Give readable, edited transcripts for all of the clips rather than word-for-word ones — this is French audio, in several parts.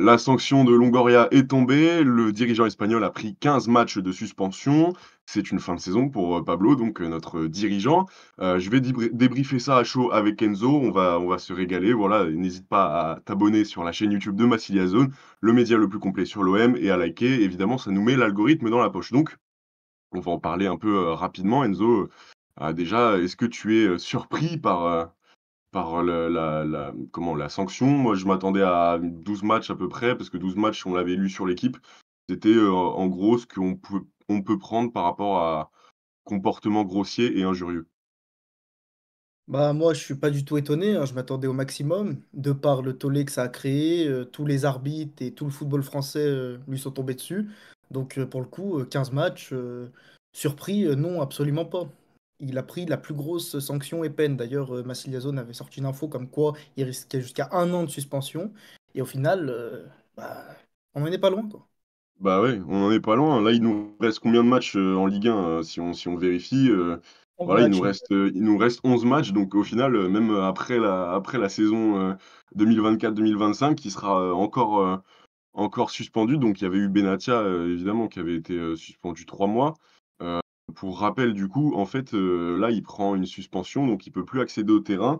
La sanction de Longoria est tombée, le dirigeant espagnol a pris 15 matchs de suspension. C'est une fin de saison pour, Pablo, donc notre dirigeant. Je vais débriefer ça à chaud avec Enzo, on va se régaler, voilà. Et n'hésite pas à t'abonner sur la chaîne YouTube de Massilia Zone, le média le plus complet sur l'OM et à liker. Évidemment, ça nous met l'algorithme dans la poche. Donc, on va en parler un peu, rapidement. Enzo, déjà, est-ce que tu es, surpris par la sanction? Moi, je m'attendais à 12 matchs à peu près, parce que 12 matchs, on l'avait lu sur l'équipe. C'était, en gros, ce qu'on peut prendre par rapport à comportement grossier et injurieux. Bah, moi, je suis pas du tout étonné, hein, je m'attendais au maximum, de par le tollé que ça a créé, tous les arbitres et tout le football français, lui sont tombés dessus. Donc, pour le coup, 15 matchs, surpris, non, absolument pas. Il a pris la plus grosse sanction et peine. D'ailleurs, Massi avait sorti une info comme quoi il risquait jusqu'à 1 an de suspension et au final, bah, on en est pas loin, quoi. Bah, ouais, on en est pas loin. Là, il nous reste combien de matchs, en Ligue 1, si on vérifie, 11 voilà, il nous matchs, reste, heu, il nous reste 11 matchs, donc au final, même, après la saison, 2024-2025 qui sera, encore suspendu. Donc il y avait eu Benatia, évidemment, qui avait été, suspendu 3 mois. Heu, pour rappel, du coup, en fait, là, il prend une suspension, donc il peut plus accéder au terrain.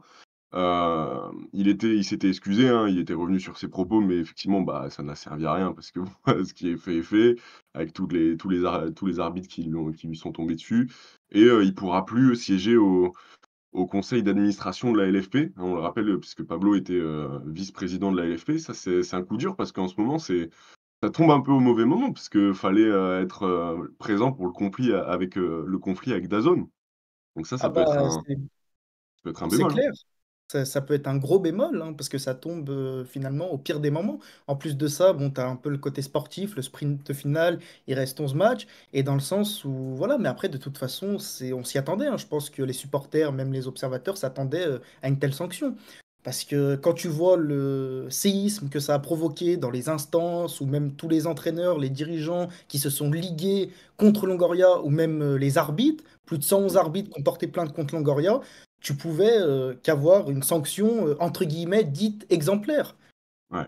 Il s'était excusé, hein, il était revenu sur ses propos, mais effectivement, bah, ça n'a servi à rien parce que bon, ce qui est fait est fait, avec tous les arbitres qui lui sont tombés dessus. Et il pourra plus siéger au conseil d'administration de la LFP. On le rappelle, puisque Pablo était, vice-président de la LFP. Ça, c'est un coup dur parce qu'en ce moment, ça tombe un peu au mauvais moment puisque fallait, être, présent pour le conflit avec DAZN. Donc ça Ah peut être bah, un ça peut être un c'est bémol, hein. clair. Ça peut être un gros bémol, hein, parce que ça tombe, finalement au pire des moments. En plus de ça, bon, tu as un peu le côté sportif, le sprint final, il reste 11 matchs et dans le sens où voilà, mais après de toute façon, c'est on s'y attendait, hein. Je pense que les supporters, même les observateurs s'attendaient, à une telle sanction. Parce que quand tu vois le séisme que ça a provoqué dans les instances ou même tous les entraîneurs, les dirigeants qui se sont ligués contre Longoria ou même, les arbitres, plus de 111 Mmh, arbitres qui ont porté plainte contre Longoria, tu pouvais qu'avoir une sanction entre guillemets dite exemplaire. ouais.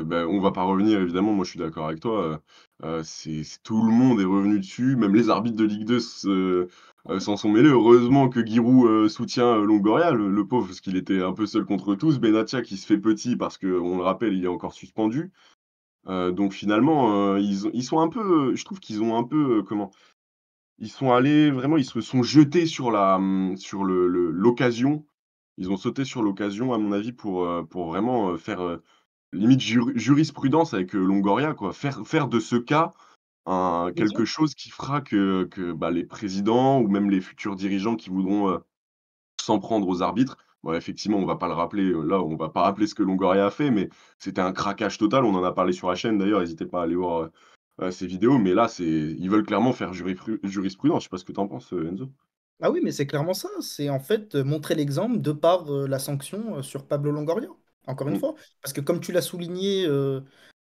Bah, on va pas revenir évidemment, moi je suis d'accord avec toi, c'est tout le monde est revenu dessus, même les arbitres de Ligue 2 s'en sont mêlés. Heureusement que Giroud, soutient, Longoria, le pauvre, parce qu'il était un peu seul contre tous. Benatia qui se fait petit parce qu'on le rappelle, il est encore suspendu. Donc finalement, ils sont un peu, je trouve qu'ils ont un peu, ils sont allés vraiment, ils se sont jetés sur l'occasion. Ils ont sauté sur l'occasion à mon avis pour vraiment, faire, limite jurisprudence avec, Longoria, quoi. Faire de ce cas quelque chose qui fera que, bah, les présidents ou même les futurs dirigeants qui voudront, s'en prendre aux arbitres. Bon, effectivement, on va pas le rappeler, là, on va pas rappeler ce que Longoria a fait, mais c'était un craquage total. On en a parlé sur la chaîne d'ailleurs, n'hésitez pas à aller voir, ces vidéos. Mais là, ils veulent clairement faire jurisprudence. Je sais pas ce que tu en penses, Enzo? Ah oui, mais c'est clairement ça. C'est en fait, montrer l'exemple de par, la sanction, sur Pablo Longoria, encore une Mmh, fois. Parce que comme tu l'as souligné,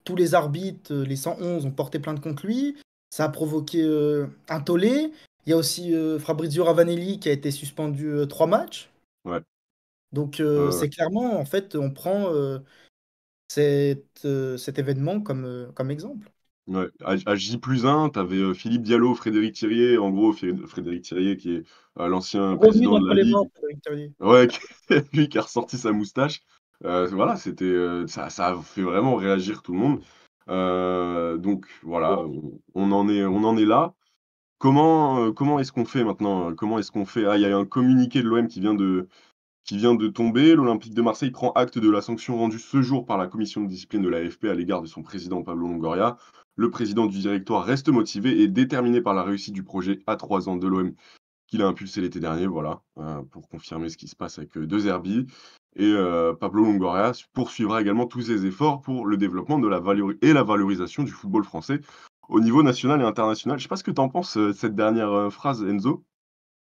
tous les arbitres, les 111 ont porté plainte contre lui. Ça a provoqué, un tollé. Il y a aussi, Fabrizio Ravanelli qui a été suspendu, 3 matchs. ouais, Donc, ouais. c'est clairement en fait, on prend, cet événement comme exemple. Ouais, à J+1, tu avais, Philippe Diallo, Frédéric Thiriet. En gros, Frédéric Thiriet qui est, l'ancien Revenu président de d'entre la les morts, ligue. Frédéric Terlier. Ouais, lui qui a ressorti sa moustache. Voilà, c'était, ça a fait vraiment réagir tout le monde. Donc voilà, on en est là. Comment est-ce qu'on fait maintenant? Comment est-ce qu'on fait? Ah, il y a un communiqué de l'OM qui vient de tomber. L'Olympique de Marseille prend acte de la sanction rendue ce jour par la commission de discipline de l'AFP à l'égard de son président Pablo Longoria. Le président du directoire reste motivé et déterminé par la réussite du projet à 3 ans de l'OM qu'il a impulsé l'été dernier, voilà, pour confirmer ce qui se passe avec, De Zerbi. Et Pablo Longoria poursuivra également tous ses efforts pour le développement de la valorisation du football français au niveau national et international. Je sais pas ce que tu en penses, cette dernière, phrase, Enzo?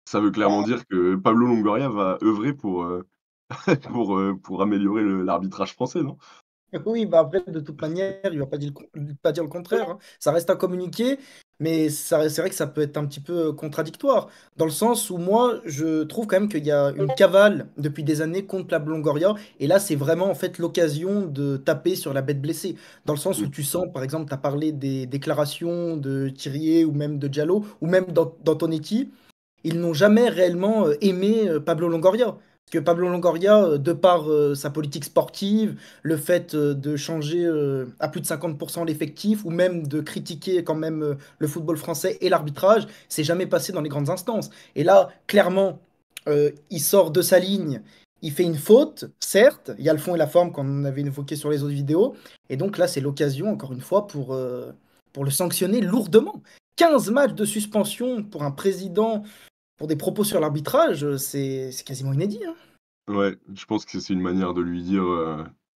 Ça veut clairement dire que Pablo Longoria va œuvrer pour, pour améliorer l'arbitrage français, non? Oui, bah après, de toute manière, il va pas dire le contraire, hein. Ça reste un communiqué, mais c'est vrai que ça peut être un petit peu contradictoire, dans le sens où moi, je trouve quand même qu'il y a une cavale depuis des années contre Pablo Longoria, et là, c'est vraiment en fait l'occasion de taper sur la bête blessée, dans le sens où Mm. tu sens, par exemple, tu as parlé des déclarations de Thirier ou même de Diallo, ou même d'Antonetti, ils n'ont jamais réellement aimé Pablo Longoria. Parce que Pablo Longoria, de par sa politique sportive, le fait de changer à plus de 50% l'effectif, ou même de critiquer quand même le football français et l'arbitrage, c'est jamais passé dans les grandes instances. Et là, clairement, il sort de sa ligne, il fait une faute, certes, il y a le fond et la forme qu'on avait évoqué sur les autres vidéos, et donc là, c'est l'occasion, encore une fois, pour le sanctionner lourdement. 15 matchs de suspension pour un président pour des propos sur l'arbitrage, c'est quasiment inédit, hein. Ouais, je pense que c'est une manière de lui dire,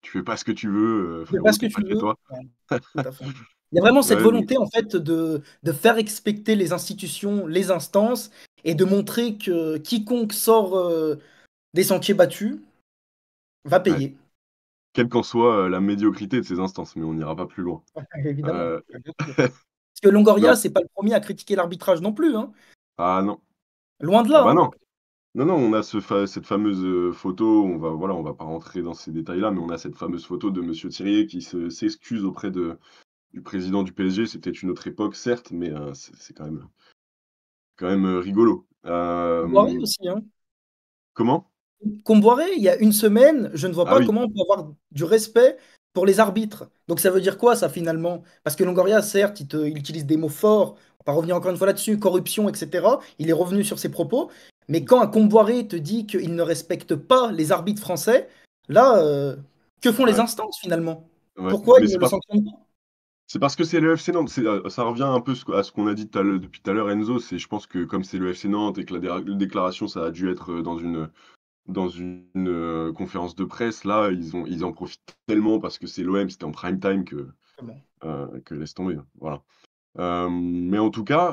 «Tu fais pas ce que tu veux, Tu fais pas frérot, ce que t'es pas tu chez veux. toi». Ouais, tout à fait. Il y a vraiment cette Ouais, volonté, en fait, de faire respecter les institutions, les instances, et de montrer que quiconque sort des sentiers battus va ouais, payer. quelle qu'en soit, la médiocrité de ces instances, mais on n'ira pas plus loin. Évidemment, Heu, bien sûr. Parce que Longoria, non, c'est pas le premier à critiquer l'arbitrage non plus, hein. ah non, Loin de ah là, bah hein. non. Non, non, on a cette fameuse, photo, on va pas rentrer dans ces détails-là, mais on a cette fameuse photo de monsieur Thirier qui s'excuse auprès du président du PSG. C'était une autre époque certes, mais c'est quand même, rigolo. Comboiré aussi, hein. Comment? Comboiré, il y a une semaine, je ne vois Ah pas oui, comment on peut avoir du respect pour les arbitres. Donc ça veut dire quoi ça finalement? Parce que Longoria, certes, il utilise des mots forts, on va revenir encore une fois là-dessus, corruption, etc. Il est revenu sur ses propos. Mais quand un Comboiré te dit qu'il ne respecte pas les arbitres français, là, que font les ouais, instances finalement? ouais, Pourquoi mais ils ne le sanctionnent pas? c'est parce que c'est le FC Nantes. Ça revient un peu à ce qu'on a dit depuis tout à l'heure Enzo, c'est je pense que comme c'est le FC Nantes et que la déclaration ça a dû être, dans une, conférence de presse, là, ils en profitent tellement parce que c'est l'OM, c'était en prime time Bon. que laisse tomber, hein, voilà. Mais en tout cas,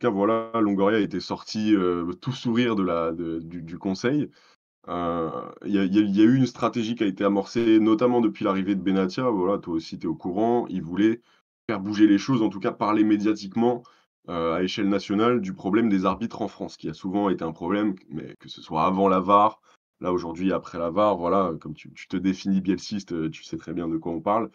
voilà, Longoria était sorti, tout sourire du conseil. Il y a eu une stratégie qui a été amorcée, notamment depuis l'arrivée de Benatia. Voilà, toi aussi, tu es au courant. Il voulait faire bouger les choses, en tout cas parler médiatiquement, à échelle nationale, du problème des arbitres en France, qui a souvent été un problème, mais que ce soit avant la VAR, là, aujourd'hui, après la VAR, voilà, comme tu te définis bielciste, tu sais très bien de quoi on parle.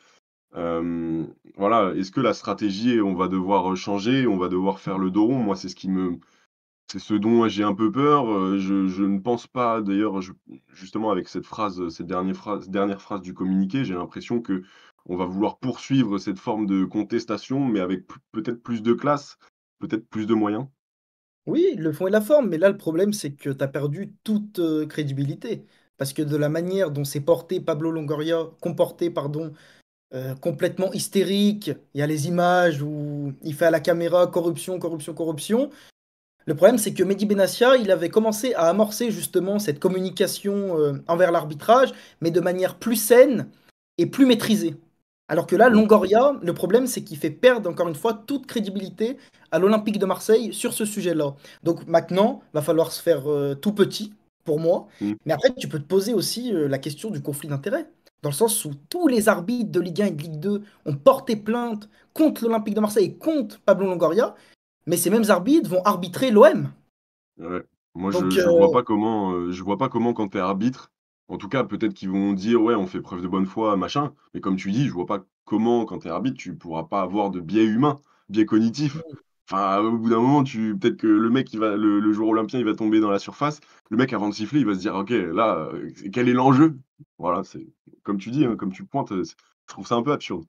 Voilà, est-ce que la stratégie, on va devoir, changer, on va devoir faire le dos rond? Moi, c'est ce dont j'ai un peu peur, je ne pense pas d'ailleurs, justement avec cette dernière phrase du communiqué, j'ai l'impression que on va vouloir poursuivre cette forme de contestation, mais avec peut-être plus de classe, peut-être plus de moyens. Oui, le fond et la forme, mais là, le problème, c'est que tu as perdu toute crédibilité. Parce que de la manière dont s'est porté Pablo Longoria, comporté, pardon, complètement hystérique. Il y a les images où il fait à la caméra corruption, corruption, corruption. Le problème, c'est que Mehdi Benassia, il avait commencé à amorcer justement cette communication envers l'arbitrage, mais de manière plus saine et plus maîtrisée. Alors que là, Mmh, Longoria, le problème, c'est qu'il fait perdre encore une fois toute crédibilité à l'Olympique de Marseille sur ce sujet-là. Donc maintenant, va falloir se faire tout petit, pour moi. mmh, Mais après, tu peux te poser aussi la question du conflit d'intérêts. Dans le sens où tous les arbitres de Ligue 1 et de Ligue 2 ont porté plainte contre l'Olympique de Marseille et contre Pablo Longoria, mais ces mêmes arbitres vont arbitrer l'OM. ouais. Moi, Donc, je vois pas comment quand tu es arbitre, en tout cas, peut-être qu'ils vont dire: «Ouais, on fait preuve de bonne foi, machin», mais comme tu dis, je vois pas comment, quand tu es arbitre, tu pourras pas avoir de biais humain, biais cognitif. Enfin, au bout d'un moment, peut-être que le mec, le joueur olympien, il va tomber dans la surface. Le mec, avant de siffler, il va se dire: «OK, là, quel est l'enjeu?» Voilà, c'est comme tu dis, hein, comme tu le pointes, je trouve ça un peu absurde.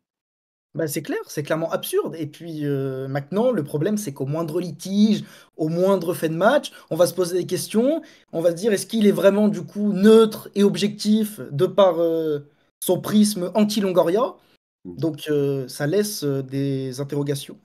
bah, c'est clair, c'est clairement absurde. Et puis maintenant, le problème, c'est qu'au moindre litige, au moindre fait de match, on va se poser des questions. On va se dire, est-ce qu'il est vraiment du coup neutre et objectif de par son prisme anti-Longoria? Mmh. Donc ça laisse des interrogations.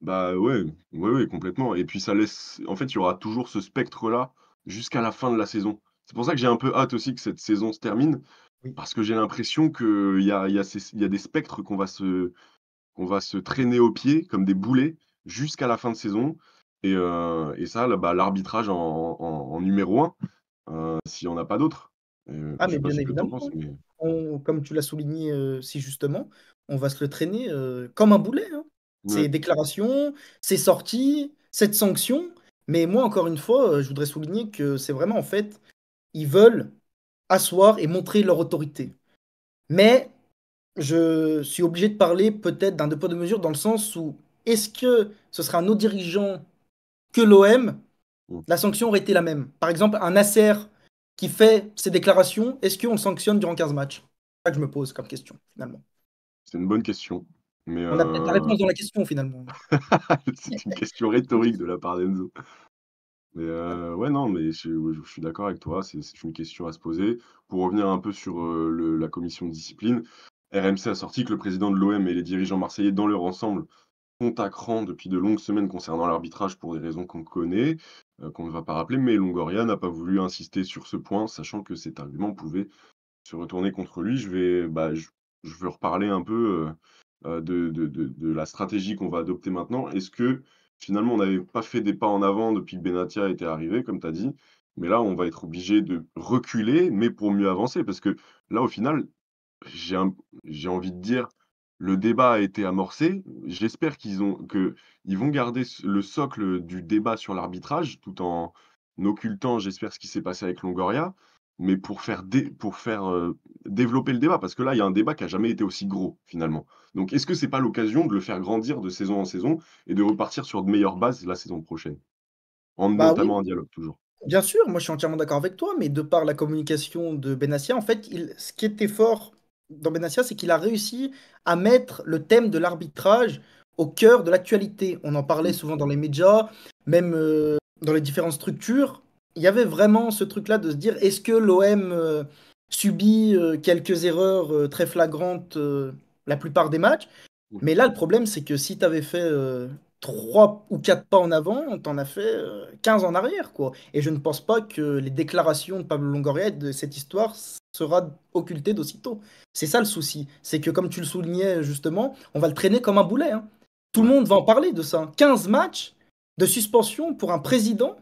Bah, ouais, ouais, ouais, complètement et puis ça laisse en fait, il y aura toujours ce spectre-là jusqu'à la fin de la saison. C'est pour ça que j'ai un peu hâte aussi que cette saison se termine, Oui. parce que j'ai l'impression il y a des spectres qu'on va se traîner aux pieds comme des boulets jusqu'à la fin de saison et ça, là, bah, l'arbitrage en numéro un, s'il y en a pas d'autres. Ah, Je mais sais pas bien ce que tu en évidemment, penses, hein. mais comme tu l'as souligné si justement, on va se le traîner comme un boulet, hein. Ouais, Ces déclarations, ces sorties, cette sanction. Mais moi, encore une fois, je voudrais souligner que c'est vraiment en fait, ils veulent asseoir et montrer leur autorité. Mais je suis obligé de parler peut-être d'un deux poids deux mesures dans le sens où est-ce que ce sera un autre dirigeant que l'OM, mmh. la sanction aurait été la même. Par exemple, un Nasser qui fait ses déclarations, est-ce qu'on le sanctionne durant 15 matchs? C'est ça que je me pose comme question, finalement. C'est une bonne question, mais On a peut-être la réponse dans la question, finalement. c'est une question rhétorique de la part d'Enzo. Mais ouais, non, mais je suis d'accord avec toi, c'est une question à se poser. Pour revenir un peu sur, le la commission de discipline, RMC a sorti que le président de l'OM et les dirigeants marseillais dans leur ensemble sont à cran depuis de longues semaines concernant l'arbitrage pour des raisons qu'on connaît, qu'on ne va pas rappeler, mais Longoria n'a pas voulu insister sur ce point, sachant que cet argument pouvait se retourner contre lui. Je veux reparler un peu, de la stratégie qu'on va adopter maintenant. Est-ce que, finalement, on n'avait pas fait des pas en avant depuis que Benatia était arrivé, comme tu as dit, mais là, on va être obligé de reculer, mais pour mieux avancer? Parce que là, au final, j'ai un j'ai envie de dire, le débat a été amorcé. J'espère qu'ils vont garder le socle du débat sur l'arbitrage, tout en occultant, j'espère, ce qui s'est passé avec Longoria, mais pour faire, développer le débat. Parce que là, il y a un débat qui a jamais été aussi gros, finalement. Donc est-ce que c'est pas l'occasion de le faire grandir de saison en saison et de repartir sur de meilleures bases la saison prochaine? En Bah oui, entamant un dialogue, toujours. bien sûr, moi je suis entièrement d'accord avec toi, mais de par la communication de Benassia, en fait, ce qui était fort dans Benassia, c'est qu'il a réussi à mettre le thème de l'arbitrage au cœur de l'actualité. On en parlait Mmh, souvent dans les médias, même dans les différentes structures. Il y avait vraiment ce truc-là de se dire, est-ce que l'OM subit quelques erreurs très flagrantes la plupart des matchs? mmh, Mais là, le problème, c'est que si tu avais fait 3 ou 4 pas en avant, t'en as fait 15 en arrière, quoi. Et je ne pense pas que les déclarations de Pablo Longoria et de cette histoire sera occultée d'aussitôt. C'est ça le souci. C'est que, comme tu le soulignais justement, on va le traîner comme un boulet, hein. Tout le ouais, monde va en parler de ça. 15 matchs de suspension pour un président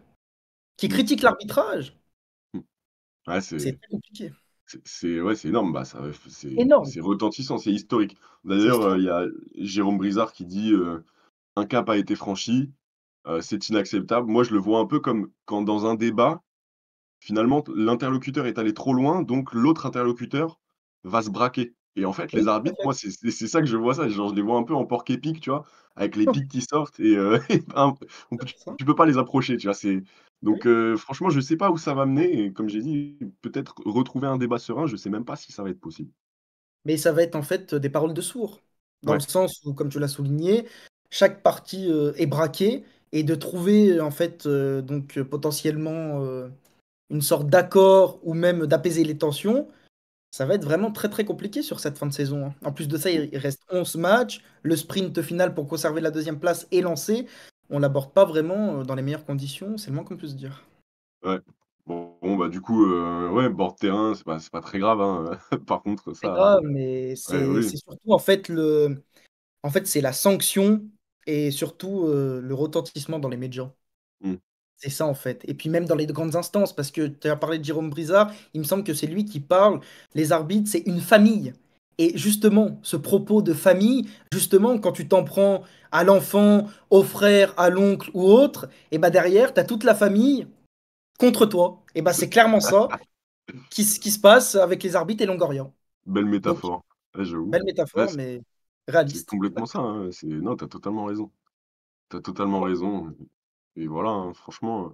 qui mmh, critique l'arbitrage. mmh. Ouais, C'est très compliqué. c'est énorme, bah, ça Énorme. c'est retentissant, c'est historique. C'est D'ailleurs, il y historique. a Jérôme Brizard qui dit, «Un cap a été franchi, c'est inacceptable». Moi, je le vois un peu comme quand dans un débat, finalement, l'interlocuteur est allé trop loin, donc l'autre interlocuteur va se braquer et en fait, Oui, les tout à arbitres, moi, fait. c'est ça que je vois ça, genre, je les vois un peu en porc-épic, tu vois? Avec les pics qui sortent et et ben, Ça, tu peux pas les approcher, tu vois? oui. Donc franchement, je sais pas où ça va mener et comme j'ai dit, peut-être retrouver un débat serein, je sais même pas si ça va être possible. Mais ça va être en fait des paroles de sourds. Dans le Ouais. sens où, comme tu l'as souligné, chaque partie est braquée et de trouver en fait potentiellement une sorte d'accord ou même d'apaiser les tensions, ça va être vraiment très très compliqué sur cette fin de saison, hein. En plus de ça, Mmh. il reste 11 matchs, le sprint final pour conserver la deuxième place est lancé. On l'aborde pas vraiment dans les meilleures conditions, c'est le moins qu'on puisse dire. Ouais. Bon, bah, du coup, ouais, bord de terrain, c'est pas très grave, hein, par contre C'est ça grave, mais ouais, oui. c'est surtout en fait c'est la sanction et surtout, le retentissement dans les médias. Mmh. C'est ça, en fait et puis même dans les grandes instances, parce que tu as parlé de Jérôme Brizard, il me semble que c'est lui qui parle, les arbitres, c'est une famille et justement, ce propos de famille, justement, quand tu t'en prends à l'enfant, au frère, à l'oncle ou autre et bah, derrière, tu as toute la famille contre toi et bah, c'est clairement ça qui se passe avec les arbitres et Longoria. Belle Donc métaphore. Ouais, j'avoue. belle Ouais, métaphore, mais c'est réaliste. complètement ça, hein, non, tu as totalement raison. Tu as totalement raison et voilà, hein, franchement,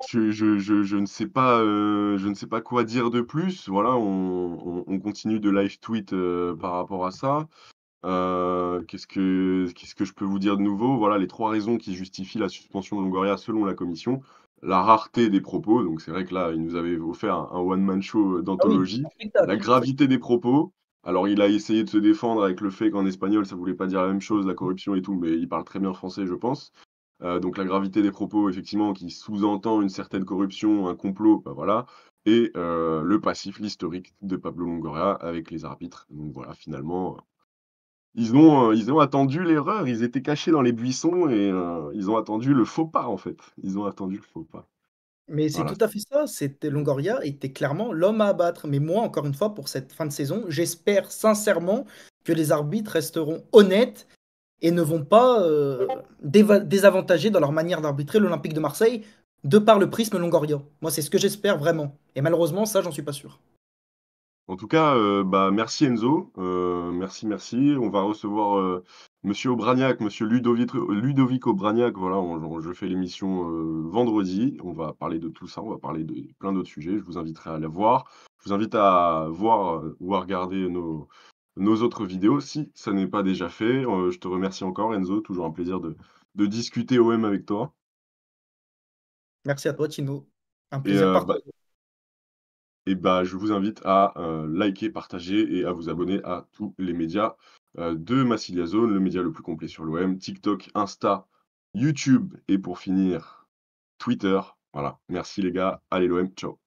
je ne sais pas, je ne sais pas quoi dire de plus. Voilà, on continue de live tweet, par rapport à ça. Qu'est-ce que je peux vous dire de nouveau? Voilà les 3 raisons qui justifient la suspension de Longoria selon la commission. La rareté des propos, donc c'est vrai que là, il nous avait offert un one man show, Ah oui, d'anthologie. un La spectacle, c'est gravité des propos, alors il a essayé de se défendre avec le fait qu'en espagnol, ça voulait pas dire la même chose, la corruption et tout, mais il parle très bien français, je pense. Donc la gravité des propos, effectivement, qui sous-entend une certaine corruption, un complot, bah, voilà et le passif, l'historique de Pablo Longoria avec les arbitres. Donc voilà, finalement, ils ont attendu l'erreur, ils étaient cachés dans les buissons et ils ont attendu le faux pas, en fait. Ils ont attendu le faux pas. Mais c'est Voilà. tout à fait ça, c'était Longoria était clairement l'homme à abattre. Mais moi, encore une fois, pour cette fin de saison, j'espère sincèrement que les arbitres resteront honnêtes et ne vont pas désavantager dans leur manière d'arbitrer l'Olympique de Marseille de par le prisme Longoria. Moi, c'est ce que j'espère vraiment. Et malheureusement, ça, j'en suis pas sûr. En tout cas, bah, merci Enzo, merci, merci. On va recevoir, monsieur Aubragnac, monsieur Ludovic Aubragnac, voilà, je fais l'émission, vendredi. On va parler de tout ça, on va parler de plein d'autres sujets. Je vous inviterai à la voir. Je vous invite à voir, ou à regarder nos autres vidéos si ça n'est pas déjà fait. Je te remercie encore Enzo, toujours un plaisir de discuter OM avec toi Merci à toi, Tino. Un et plaisir bah partagé. et bah, je vous invite à, liker, partager et à vous abonner à tous les médias, de Massilia Zone, le média le plus complet sur l'OM, TikTok, Insta, YouTube et pour finir, Twitter. Voilà, merci les gars, allez l'OM, ciao.